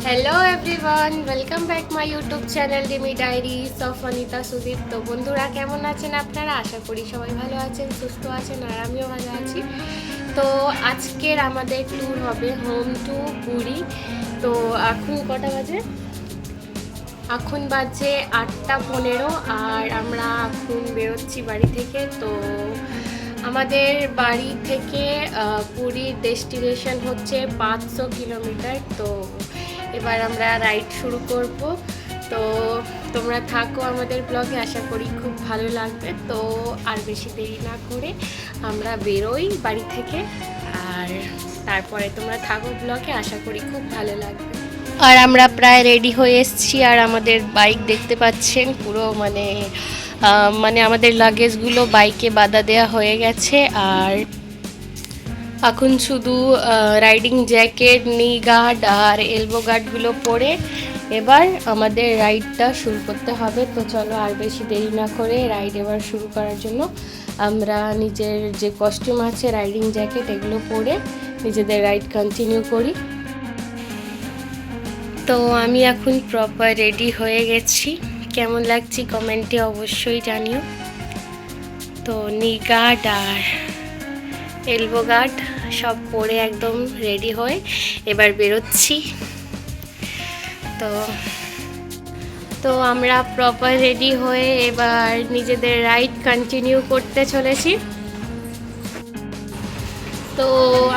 Hello everyone, welcome back my YouTube channel ডিমি diaries of Anita Sudip. তো বন্ধুরা, কেমন আছেন আপনারা? আশা করি সবাই ভালো আছেন, সুস্থ আছেন, আর আমিও ভালো আছি। তো আজকের আমাদের ট্যুর হবে হোম টু পুরী। তো এখন কটা বাজে? এখন বাজে 8:15 আর আমরা এখন বেরোচ্ছি বাড়ি থেকে। তো আমাদের বাড়ি থেকে পুরীর ডেস্টিনেশন হচ্ছে 500 কিলোমিটার। তো এবার আমরা রাইড শুরু করব। তো তোমরা থাকো আমাদের ব্লগে, আশা করি খুব ভালো লাগবে। তো আর বেশি দেরি না করে আমরা বেরোই বাড়ি থেকে, আর তারপরে তোমরা থাকো ব্লগে, আশা করি খুব ভালো লাগবে। আর আমরা প্রায় রেডি হয়ে এসেছি, আর আমাদের বাইক দেখতে পাচ্ছেন পুরো মানে আমাদের লাগেজগুলো বাইকে বাঁধা দেওয়া হয়ে গেছে। আর এখন শুধু রাইডিং জ্যাকেট, নি গার্ড আর এলবো গার্ডগুলো পরে এবার আমাদের রাইডটা শুরু করতে হবে। তো চলো আর বেশি দেরি না করে রাইড এবার শুরু করার জন্য আমরা নিজের যে কস্টিউম আছে, রাইডিং জ্যাকেট, এগুলো পরে নিজেদের রাইড কন্টিনিউ করি। তো আমি এখন প্রপার রেডি হয়ে গেছি, কেমন লাগছে কমেন্টে অবশ্যই জানিও। তো নি গার্ড আর এলবো গার্ড সব পরে একদম রেডি হয়ে এবার বেরোচ্ছি। তো তো আমরা প্রপার রেডি হয়ে এবার নিজেদের রাইড কন্টিনিউ করতে চলেছি। তো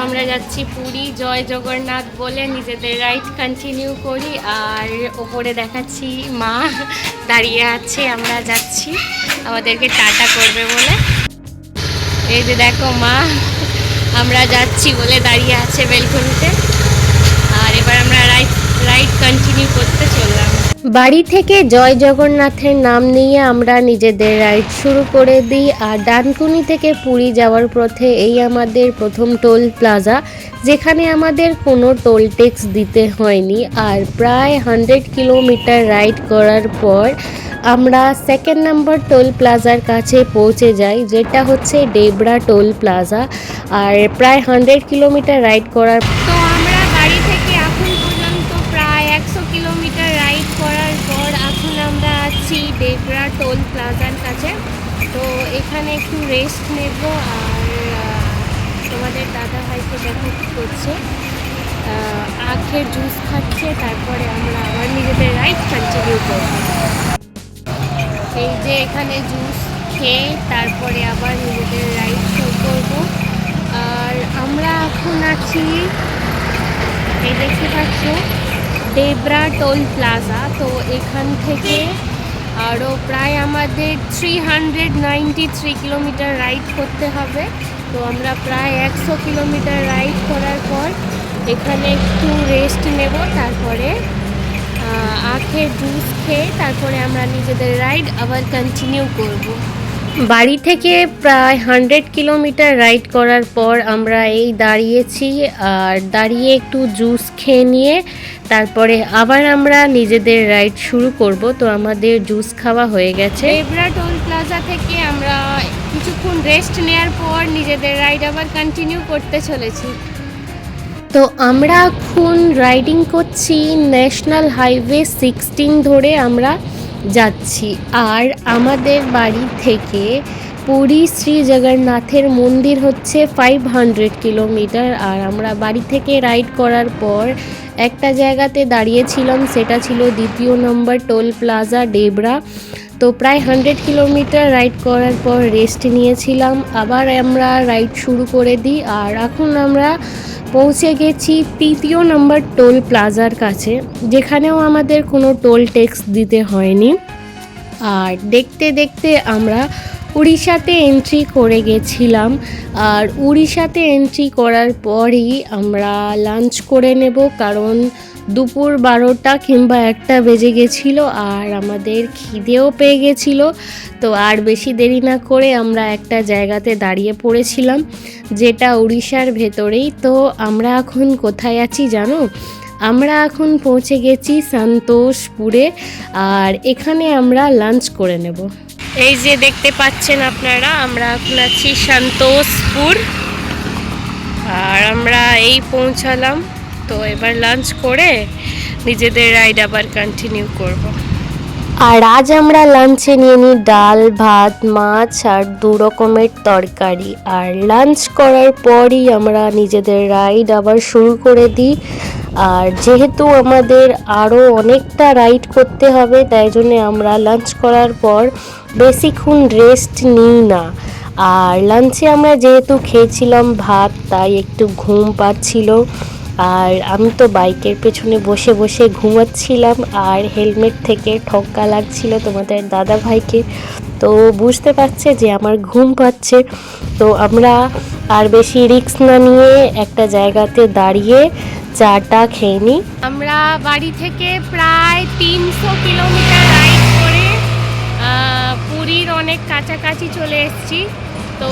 আমরা যাচ্ছি পুরী, জয় জগন্নাথ বলে নিজেদের রাইড কন্টিনিউ করি। আর ওপরে দেখাচ্ছি মা দাঁড়িয়ে আছে, আমরা যাচ্ছি আমাদেরকে টাটা করবে বলে। এই যে দেখো মা আমরা যাচ্ছি বলে দাঁড়িয়ে আছে বেলকনিতে। আর এবার আমরা রাইড কন্টিনিউ করতে চললাম। বাড়ি থেকে জয় জগন্নাথের নাম নিয়ে আমরা নিজেদের রাইড শুরু করে দিই। আর ডানকুনি থেকে পুরী যাওয়ার পথে এই আমাদের প্রথম টোল প্লাজা, যেখানে আমাদের কোনো টোল ট্যাক্স দিতে হয়নি। আর প্রায় 100 কিলোমিটার রাইড করার পর আমরা সেকেন্ড নাম্বার টোল প্লাজার কাছে পৌঁছে যাই, যেটা হচ্ছে ডেবরা টোল প্লাজা। আর প্রায় 100 কিলোমিটার রাইড করার তো আমরা বাড়ি থেকে এখন পর্যন্ত প্রায় 100 কিলোমিটার রাইড করার পর এখন আমরা আছি ডেবরা টোল প্লাজার কাছে। তো এখানে একটু রেস্ট নেব। আর তোমাদের দাদা ভাইকে দেখো কী করছে, আখের জুস খাচ্ছে। তারপরে আমরা আবার নিজেদের রাইড কন্টিনিউ করব। এই যে এখানে জুস খেয়ে তারপরে আবার নিজেদের রাইড শুরু করব। আর আমরা এখন আছি, এই দেখতে পাচ্ছ, ডেবরা টোল প্লাজা। তো এখান থেকে আরও প্রায় আমাদের 393 কিলোমিটার রাইড করতে হবে। তো আমরা প্রায় 100 কিলোমিটার রাইড করার পর এখানে একটু রেস্ট নেব, তারপরে আখের জুস খেয়ে তারপরে আমরা নিজেদের রাইড আবার কন্টিনিউ করব। বাড়ি থেকে প্রায় 100 কিলোমিটার রাইড করার পর আমরা এই দাঁড়িয়েছি, আর দাঁড়িয়ে একটু জুস খেয়ে নিয়ে তারপরে আবার আমরা নিজেদের রাইড শুরু করব। তো আমাদের জুস খাওয়া হয়ে গেছে। ডেবরা টোল প্লাজা থেকে আমরা কিছুক্ষণ রেস্ট নেওয়ার পর নিজেদের রাইড আবার কন্টিনিউ করতে চলেছি। তো আমরা এখন রাইডিং করছি ন্যাশনাল হাইওয়ে 16 ধরে আমরা যাচ্ছি। আর আমাদের বাড়ি থেকে পুরী শ্রী জগন্নাথের মন্দির হচ্ছে 500 কিলোমিটার। আর আমরা বাড়ি থেকে রাইড করার পর একটা জায়গাতে দাঁড়িয়েছিলাম, সেটা ছিল দ্বিতীয় নম্বর টোল প্লাজা ডেবরা। তো প্রায় 100 কিলোমিটার রাইড করার পর রেস্ট নিয়েছিলাম, আবার আমরা রাইড শুরু করে দিই। আর এখন আমরা পৌঁছে গেছি তৃতীয় নম্বর টোল প্লাজার কাছে, যেখানেও আমাদের কোনো টোল ট্যাক্স দিতে হয়নি। আর দেখতে দেখতে আমরা উড়িষ্যাতে এন্ট্রি করে গেছিলাম। আর উড়িষ্যাতে এন্ট্রি করার পরই আমরা লাঞ্চ করে নেব, কারণ দুপুর 12টা কিংবা 1টা বেজে গেছিলো আর আমাদের খিদেও পেয়ে গেছিলো। তো আর বেশি দেরি না করে আমরা একটা জায়গাতে দাঁড়িয়ে পড়েছিলাম, যেটা উড়িষ্যার ভেতরেই। তো আমরা এখন কোথায় আছি জানো? আমরা এখন পৌঁছে গেছি সন্তোষপুরে, আর এখানে আমরা লাঞ্চ করে নেব। এই যে দেখতে পাচ্ছেন আপনারা, আমরা এখন আছি সন্তোষপুর, আর আমরা এই পৌঁছালাম। তো এবার লাঞ্চ করে নিজেদের রাইড আবার কন্টিনিউ করব। আর আজ আমরা লাঞ্চে নিয়ে নিই ডাল ভাত মাছ আর 2 রকমের তরকারি। আর লাঞ্চ করার পরই আমরা নিজেদের রাইড আবার শুরু করে দিই। আর যেহেতু আমাদের আরও অনেকটা রাইড করতে হবে, তাই জন্যে আমরা লাঞ্চ করার পর বেশিক্ষণ রেস্ট নিই না। আর লাঞ্চে আমরা যেহেতু খেয়েছিলাম ভাত, তাই একটু ঘুম পাচ্ছিল। আর আমি তো বাইকের পেছনে বসে বসে ঘুমাচ্ছিলাম, আর হেলমেট থেকে ঠক্কা লাগছিল তোমাদের দাদা ভাইকে, তো বুঝতে পারছে যে আমার ঘুম পাচ্ছে। তো আমরা আর বেশি রিস্ক না নিয়ে একটা জায়গাতে দাঁড়িয়ে চাটা খেয়ে নিই। আমরা বাড়ি থেকে প্রায় 300 কিলোমিটার রাইড করে পুরীর অনেক কাছাকাছি চলে এসেছি। তো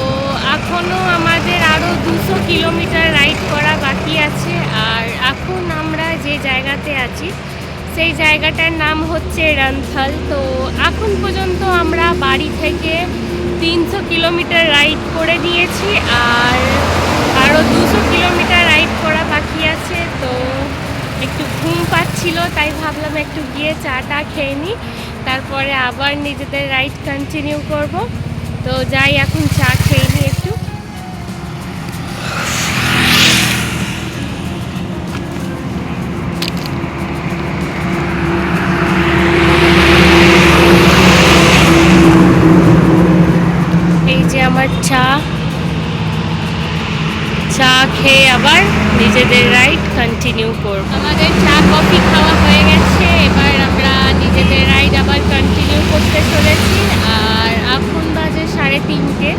এখনও আমাদের আরও 200 কিলোমিটার রাইড করা বাকি আছে। আর এখন আমরা যে জায়গাতে আছি সেই জায়গাটার নাম হচ্ছে রন্থল। তো এখন পর্যন্ত আমরা বাড়ি থেকে 300 কিলোমিটার রাইড করে দিয়েছি, আর আরও 200 কিলোমিটার রাইড করা বাকি আছে। তো একটু ঘুম পাচ্ছিল, তাই ভাবলাম একটু গিয়ে চাটা খেয়ে নিই, তারপরে আবার নিজেদের রাইড কন্টিনিউ করব। তো যাই, এখন চা খেয়ে নিই একটু। এই যে আমার চা খেয়ে আবার নিজেদের রাইড কন্টিনিউ করব। আমাদের চা কফি খাওয়া হয়ে গেছে, এবার আমরা নিজেদের রাইড আবার কন্টিনিউ করতে চলেছি। আর এখন বাজে 3:30,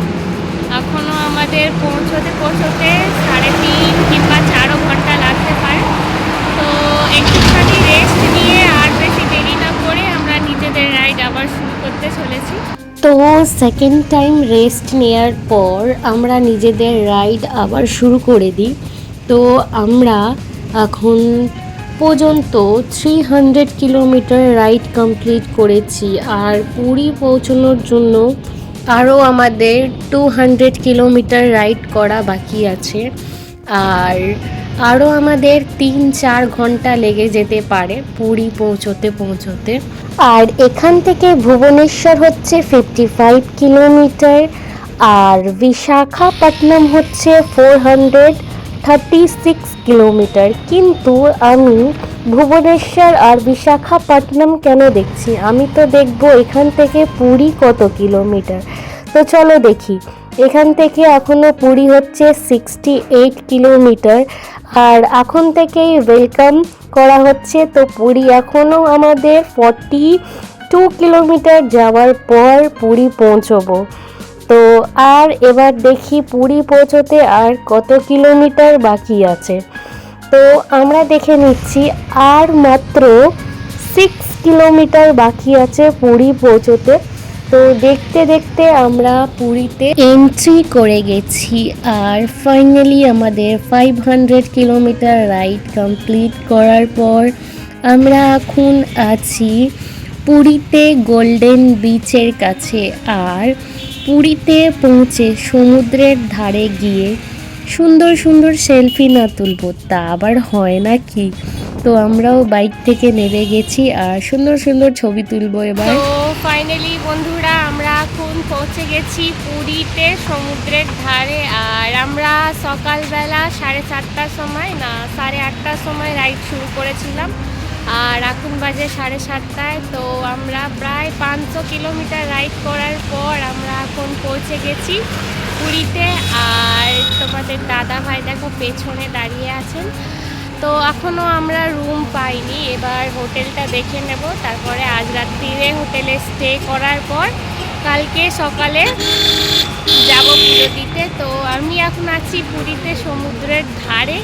এখনও আমাদের পৌঁছতে 3.5 কিংবা 4 ঘন্টা লাগতে পারে। তো একটুখানি রেস্ট নিয়ে আর বেশি দেরি না করে আমরা নিজেদের রাইড আবার শুরু করতে চলেছি। তো সেকেন্ড টাইম রেস্ট নেওয়ার পর আমরা নিজেদের রাইড আবার শুরু করে দিই। তো আমরা এখন পর্যন্ত 300 কিলোমিটার রাইড কমপ্লিট করেছি। আর পুরী পৌঁছানোর জন্য আরও আমাদের 200 কিলোমিটার রাইড করা বাকি আছে। আর আরও আমাদের 3-4 ঘন্টা লেগে যেতে পারে পুরী পৌঁছতে। আর এখান থেকে ভুবনেশ্বর হচ্ছে 55 কিলোমিটার, আর বিশাখাপট্টনম হচ্ছে 436 কিলোমিটার। কিন্তু আমি ভুবনেশ্বর আর বিশাখাপট্টনম কেন দেখছি? আমি তো দেখবো এখান থেকে পুরী কত কিলোমিটার। তো চলো দেখি। এখান থেকে এখনও পুরী হচ্ছে 68 কিলোমিটার। আর এখন থেকেই ওয়েলকাম করা হচ্ছে। তো পুরী এখনও আমাদের 42 কিলোমিটার যাওয়ার পর পুরী পৌঁছবো। তো আর এবার দেখি পুরী পৌঁছতে আর কত কিলোমিটার বাকি আছে। তো আমরা দেখে নিচ্ছি আর মাত্র 6 কিলোমিটার বাকি আছে পুরী পৌঁছতে। তো দেখতে দেখতে আমরা পুরীতে এন্ট্রি করে গেছি। আর ফাইনালি আমাদের 500 কিলোমিটার রাইড কমপ্লিট করার পর আমরা এখন আছি পুরীতে গোল্ডেন বিচের কাছে। আর পুরীতে পৌঁছে সমুদ্রের ধারে গিয়ে সুন্দর সুন্দর সেলফি না তুলবো তা আবার হয় না কি? তো আমরাও বাইক থেকে নেমে গেছি আর সুন্দর সুন্দর ছবি তুলবো এবার। তো ফাইনালি বন্ধুরা, আমরা এখন পৌঁছে গেছি পুরীতে সমুদ্রের ধারে। আর আমরা সকালবেলা 4:30টার সময় না 8:30টার সময় রাইড শুরু করেছিলাম, আর এখন বাজে 7:30টায়। তো আমরা প্রায় 500 কিলোমিটার রাইড করার পর আমরা এখন পৌঁছে গেছি পুরীতে। আর তোমাদের দাদা ভাই দেখো পেছনে দাঁড়িয়ে আছেন। তো এখনও আমরা রুম পাইনি, এবার হোটেলটা দেখে নেব, তারপরে আজ রাত্রিরে হোটেলে স্টে করার পর কালকে সকালে যাব পুজো দিতে। তো আমি এখন আছি পুরীতে সমুদ্রের ধারে,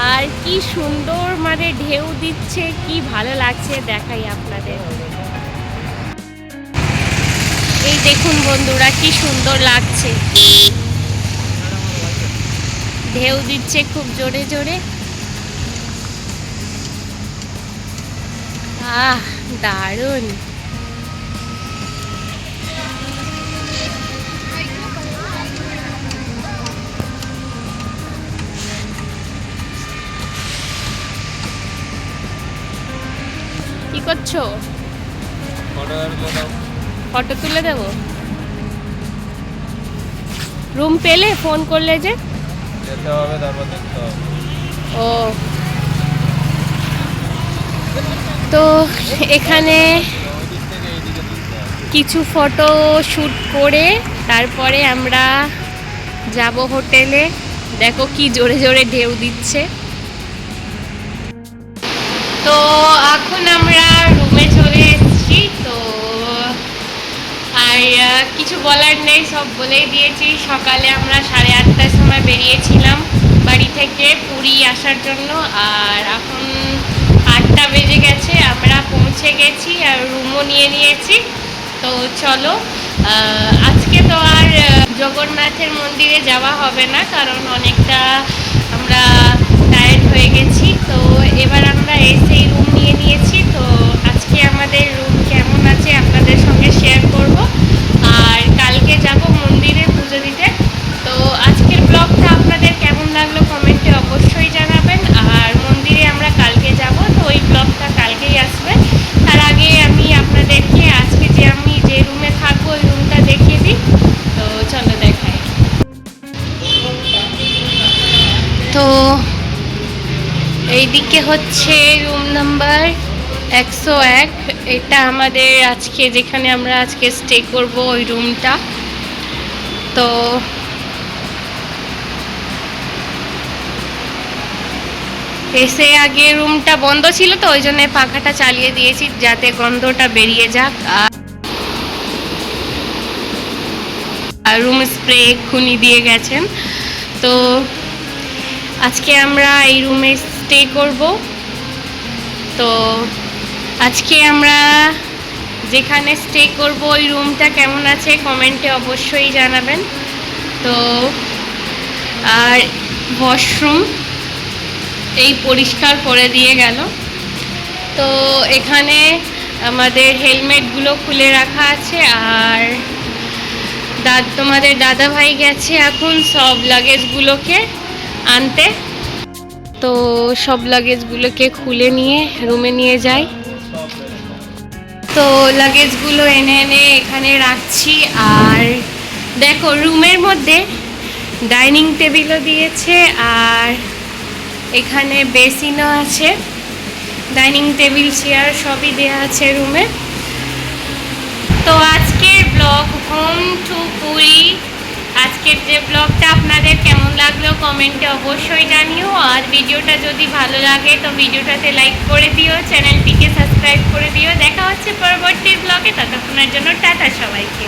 আর কি সুন্দর মানে ঢেউ দিচ্ছে, কি ভালো লাগছে দেখাই আপনাদের। এই দেখুন বন্ধুরা, কি সুন্দর লাগছে, ঢেউ দিচ্ছে খুব জোরে জোরে। আহ, দারুণ। কি করছো? ফটো তুলে দেবো। রুম পেলে ফোন করলে যে? যেতে হবে, তারপর দেখতে হবে। ও, তো এখানে ওই দিক থেকে এই দিকে তুলতে হবে। কিছু ফটো শ্যুট করে তারপরে আমরা যাব হোটেলে। দেখো কি জোরে জোরে ঢেউ দিচ্ছে। তো এখন আমরা রুমে চলে এসেছি। তো আর কিছু বলার নেই, সব বলেই দিয়েছি। সকালে আমরা 8:30টার সময় বেরিয়েছিলাম বাড়ি থেকে পুরী আসার জন্য, আর এখন 8টা বেজে গেছে, আমরা পৌঁছে গেছি আর রুমও নিয়ে নিয়েছি। তো চলো, আজকে তো আর জগন্নাথের মন্দিরে যাওয়া হবে না, কারণ অনেকটা আমরা টায়ার্ড হয়ে গেছি। তো এবার আমরা এসেই রুম নিয়ে নিয়েছি। তো আজকে আমাদের রুম কেমন আছে আপনাদের সঙ্গে শেয়ার করব, আর কালকে যাব মন্দিরে পুজো দিতে। তো আজকের ব্লগটা আপনাদের কেমন লাগলো কমেন্টে অবশ্যই জানাবেন। আর মন্দিরে আমরা কালকে যাব, তো ওই ব্লগটা কালকেই আসবে। তার আগে আমি আপনাদেরকে আজকে আমি যে রুমে থাকবো ওই রুমটা দেখিয়ে দিই। তো চলো দেখাই। তো এইদিকে হচ্ছে রুম নাম্বার 101। এটা আমাদের আজকে যেখানে আমরা আজকে স্টে করব ওই রুমটা। তো এসে আগে রুমটা বন্ধ ছিল, তো ওই জন্য পাখাটা চালিয়ে দিয়েছি যাতে গন্ধটা বেরিয়ে যাক। আর রুম স্প্রে এক্ষুনি দিয়ে গেছেন। তো আজকে আমরা এই রুমে স্টে করব। তো আজকে আমরা যেখানে স্টে করব ওই রুমটা কেমন আছে কমেন্টে অবশ্যই জানাবেন। তো আর ওয়াশরুম এই পরিষ্কার করে দিয়ে গেল। তো এখানে আমাদের হেলমেটগুলো খুলে রাখা আছে, আর তোমাদের দাদা ভাই গেছে এখন সব লাগেজগুলোকে আনতে। তো সব লাগেজগুলোকে খুলে নিয়ে রুমে নিয়ে যাই। তো লাগেজগুলো এনে এনে এখানে রাখছি। আর দেখো রুমের মধ্যে ডাইনিং টেবিলও দিয়েছে, আর এখানে বেসিনও আছে, ডাইনিং টেবিল চেয়ার সবই দেওয়া আছে রুমে। তো আজকের ব্লগ হোম টু পুরী, আজকের যে ব্লগটা আপনাদের কেমন লাগলো কমেন্টে অবশ্যই জানিও। আর ভিডিওটা যদি ভালো লাগে তো ভিডিওটাতে লাইক করে দিও, চ্যানেলটিকে সাবস্ক্রাইব করে দিও। দেখা হচ্ছে পরবর্তী ব্লগে, ততক্ষণের জন্য টাটা সবাইকে।